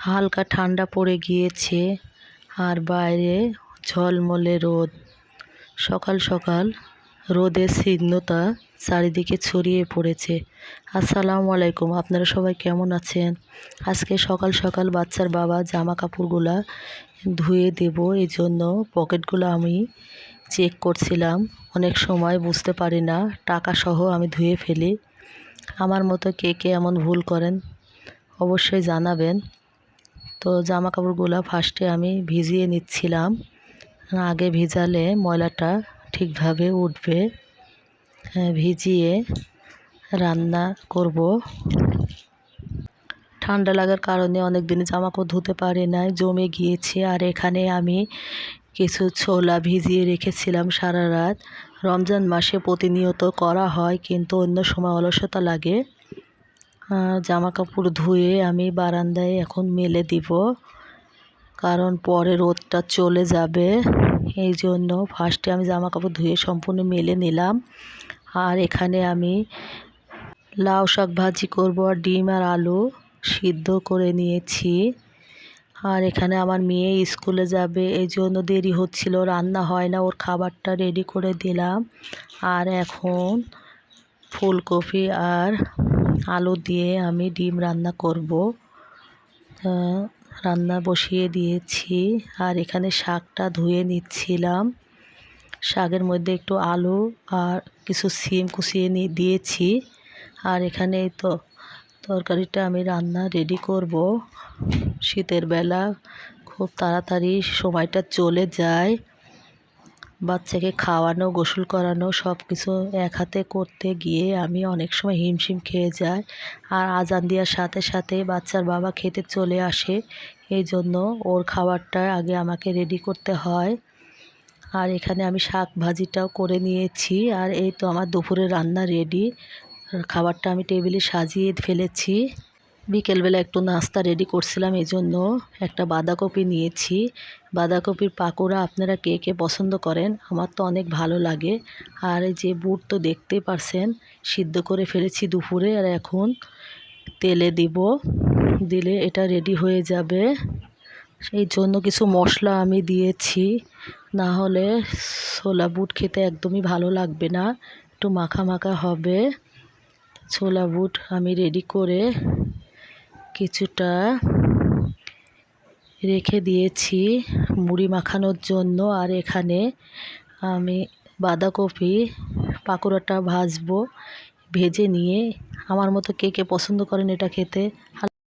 হালকা ঠান্ডা পড়ে গিয়েছে আর বাইরে ঝলমলে রোদ। সকাল সকাল রোদের স্নিগ্ধতা চারিদিকে ছড়িয়ে পড়েছে। আসসালামু আলাইকুম, আপনারা সবাই কেমন আছেন? আজকে সকাল সকাল বাচ্চার বাবা জামা কাপড়গুলা ধুয়ে দেব, এই জন্য পকেটগুলো আমি চেক করছিলাম। অনেক সময় বুঝতে পারি না, টাকা সহ আমি ধুয়ে ফেলি। আমার মতো কে কে এমন ভুল করেন অবশ্যই জানাবেন। তো জামা কাপড়গুলো ফার্স্টে আমি ভিজিয়ে নিচ্ছিলাম, আগে ভিজালে ময়লাটা ঠিকভাবে উঠবে। ভিজিয়ে রান্না করব। ঠান্ডা লাগার কারণে অনেক দিন জামা কাপড় ধুতে পারি নাই, জমে গিয়েছে। আর এখানে আমি কিছু ছোলা ভিজিয়ে রেখেছিলাম সারা রাত। রমজান মাসে প্রতিনিয়ত করা হয়, কিন্তু অন্য সময় অলসতা লাগে। জামা কাপড় ধুয়ে আমি বারান্দায় এখন মেলে দিব, কারণ পরে রোদটা চলে যাবে। এই জন্য ফার্স্টে আমি জামা কাপড় ধুয়ে সম্পূর্ণ মেলে নিলাম। আর এখানে আমি লাউ শাক ভাজি করব, আর ডিম আর আলু সিদ্ধ করে নিয়েছি। আর এখানে আমার মেয়ে স্কুলে যাবে, এই জন্য দেরি হচ্ছিল, রান্না হয় না, ওর খাবারটা রেডি করে দিলাম। আর এখন ফুলকপি আর আলু দিয়ে আমি ডিম রান্না করব। রান্না বসিয়ে দিয়েছি। আর এখানে শাকটা ধুয়ে নিচ্ছিলাম। শাকের মধ্যে একটু আলু আর কিছু সিম কুচিয়ে দিয়েছি। আর এখানে তো তরকারিটা আমি রান্না রেডি করব। শীতের বেলা খুব তাড়াতাড়ি সময়টা চলে যায়। বাচ্চাকে খাওয়ানো, গোসল করানো সব কিছু এক হাতে করতে গিয়ে আমি অনেক সময় হিমশিম খেয়ে যাই। আর আজান দেওয়ার সাথে সাথে বাচ্চার বাবা খেতে চলে আসে, এই জন্য ওর খাবারটা আগে আমাকে রেডি করতে হয়। আর এখানে আমি শাক ভাজিটাও করে নিয়েছি। আর এই তো আমার দুপুরে রান্না রেডি। খাবারটা আমি টেবিলে সাজিয়ে ফেলেছি। বিকেলবেলা একটু নাস্তা রেডি করছিলাম, এই জন্য একটা বাঁধাকপি নিয়েছি। বাঁধাকপির পাকোড়া আপনারা কে কে পছন্দ করেন? আমার তো অনেক ভালো লাগে। আর এই যে বুট তো দেখতেই পারছেন, সিদ্ধ করে ফেলেছি দুপুরে। আর এখন তেলে দিব, দিলে এটা রেডি হয়ে যাবে। সেই জন্য কিছু মশলা আমি দিয়েছি, না হলে ছোলা বুট খেতে একদমই ভালো লাগবে না, একটু মাখা মাখা হবে। ছোলা বুট আমি রেডি করে কিছুটা রেখে দিয়েছি মুড়ি মাখানোর জন্য। আর এখানে আমি বাঁধাকপি পাকোড়াটা ভাজবো। ভেজে নিয়ে আমার মতো কে কে পছন্দ করেন এটা খেতে?